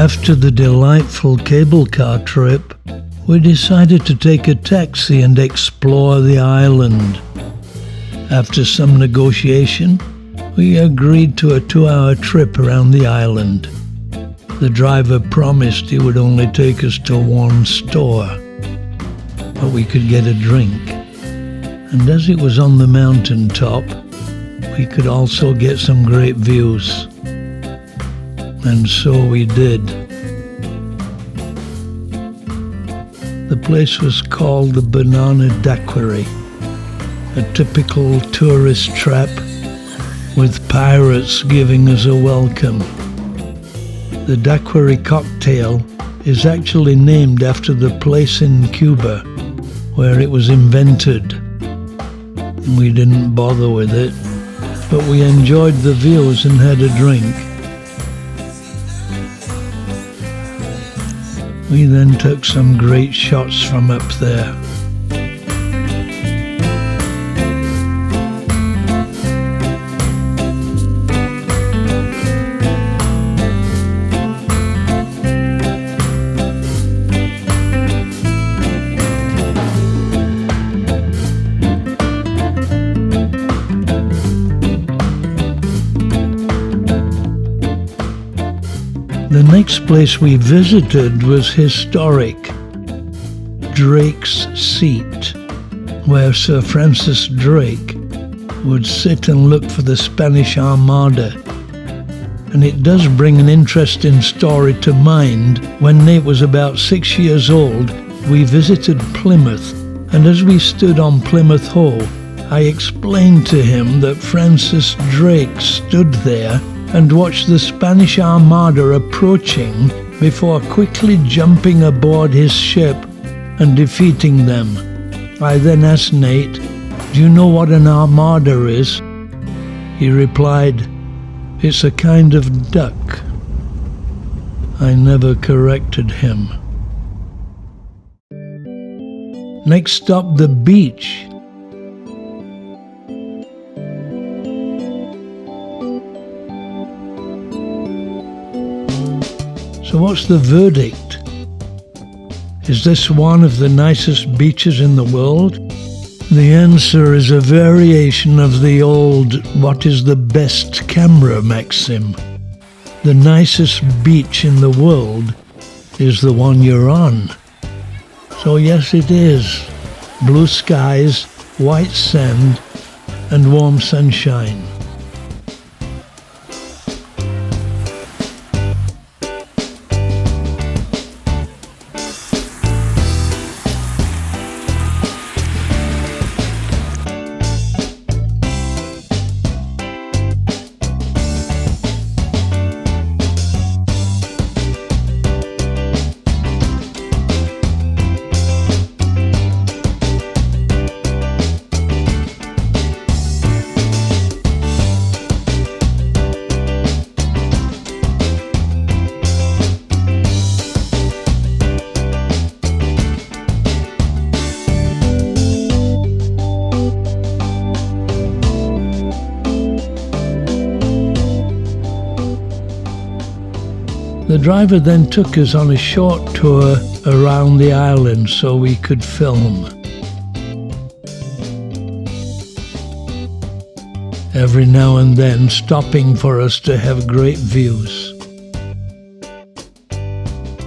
After the delightful cable car trip, we decided to take a taxi and explore the island. After some negotiation, we agreed to a 2-hour trip around the island. The driver promised he would only take us to one store, but we could get a drink. And as it was on the mountain top, we could also get some great views. And so we did. The place was called the Banana Daiquiri, a typical tourist trap with pirates giving us a welcome. The daiquiri cocktail is actually named after the place in Cuba where it was invented. We didn't bother with it, but we enjoyed the views and had a drink. We then took some great shots from up there. The next place we visited was historic, Drake's Seat, where Sir Francis Drake would sit and look for the Spanish Armada. And it does bring an interesting story to mind. When Nate was about 6 years old, we visited Plymouth, and as we stood on Plymouth Hoe, I explained to him that Francis Drake stood there and watched the Spanish Armada approaching before quickly jumping aboard his ship and defeating them. I then asked Nate, "Do you know what an armada is?" He replied, "It's a kind of duck." I never corrected him. Next stop, the beach. So what's the verdict? Is this one of the nicest beaches in the world? The answer is a variation of the old "what is the best camera" maxim. The nicest beach in the world is the one you're on. So yes, it is. Blue skies, white sand, and warm sunshine. The driver then took us on a short tour around the island so we could film. Every now and then stopping for us to have great views.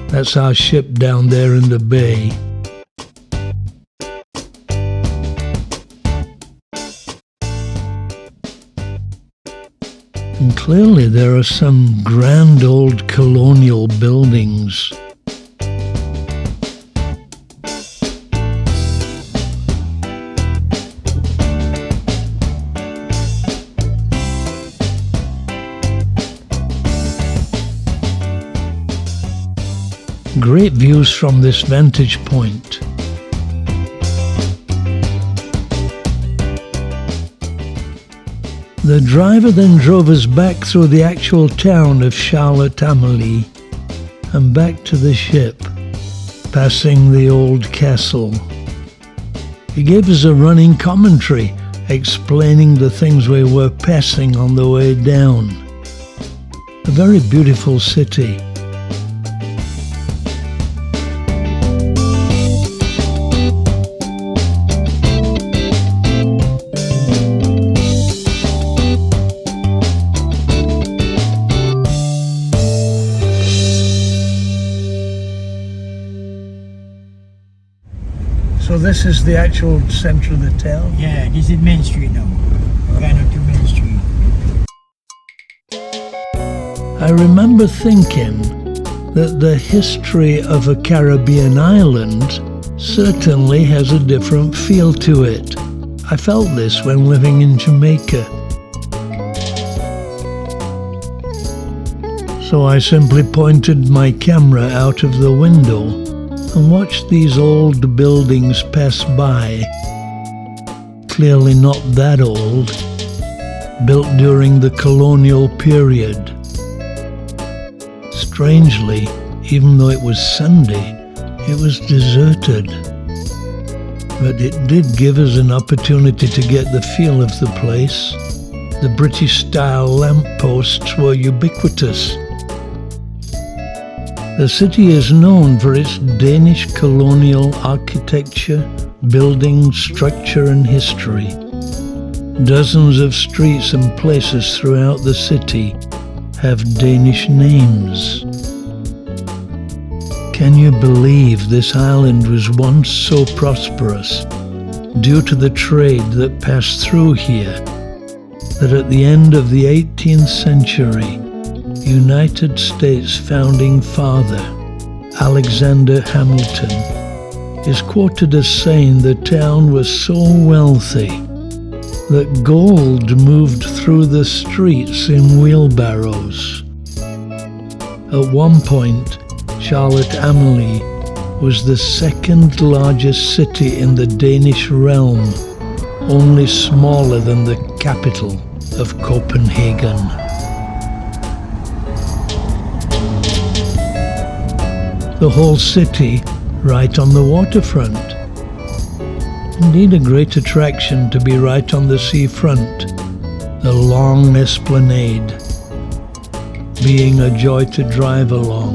That's our ship down there in the bay. And clearly there are some grand old colonial buildings. Great views from this vantage point. The driver then drove us back through the actual town of Charlotte Amalie and back to the ship, passing the old castle. He gave us a running commentary explaining the things we were passing on the way down. A very beautiful city. So this is the actual centre of the town? Yeah, this is Main Street now. Going up to Main Street. I remember thinking that the history of a Caribbean island certainly has a different feel to it. I felt this when living in Jamaica. So I simply pointed my camera out of the window and watched these old buildings pass by. Clearly not that old, built during the colonial period. Strangely, even though it was Sunday, it was deserted. But it did give us an opportunity to get the feel of the place. The British-style lampposts were ubiquitous. The city is known for its Danish colonial architecture, building, structure and history. Dozens of streets and places throughout the city have Danish names. Can you believe this island was once so prosperous due to the trade that passed through here, that at the end of the 18th century, United States founding father Alexander Hamilton is quoted as saying the town was so wealthy that gold moved through the streets in wheelbarrows. At one point, Charlotte Amalie was the second largest city in the Danish realm, only smaller than the capital of Copenhagen. The whole city right on the waterfront. Indeed, a great attraction to be right on the seafront, the long esplanade, being a joy to drive along.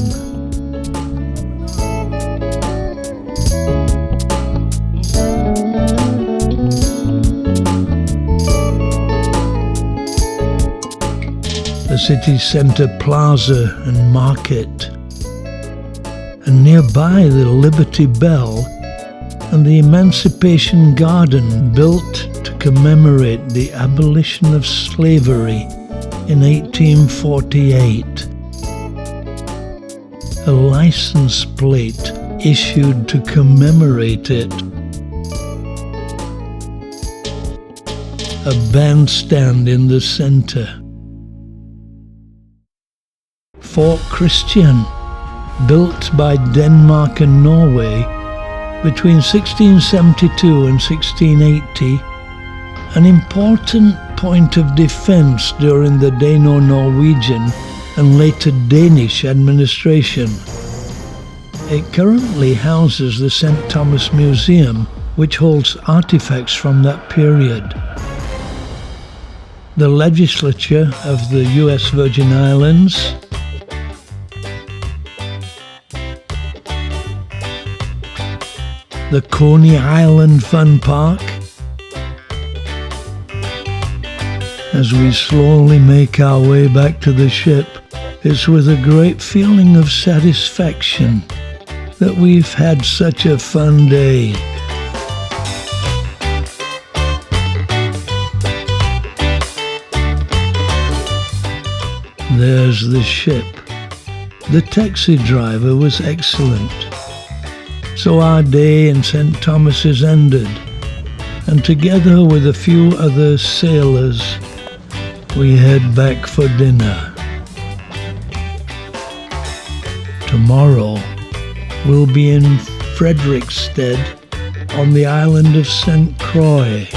The city centre plaza and market, and nearby the Liberty Bell and the Emancipation Garden built to commemorate the abolition of slavery in 1848. A license plate issued to commemorate it. A bandstand in the centre. Fort Christian, built by Denmark and Norway between 1672 and 1680, an important point of defence during the Dano-Norwegian and later Danish administration. It currently houses the St. Thomas Museum, which holds artifacts from that period. The legislature of the US Virgin Islands, the Coney Island Fun Park. As we slowly make our way back to the ship, it's with a great feeling of satisfaction that we've had such a fun day. There's the ship. The taxi driver was excellent. So our day in St. Thomas's ended, and together with a few other sailors, we head back for dinner. Tomorrow, we'll be in Frederiksted on the island of St. Croix.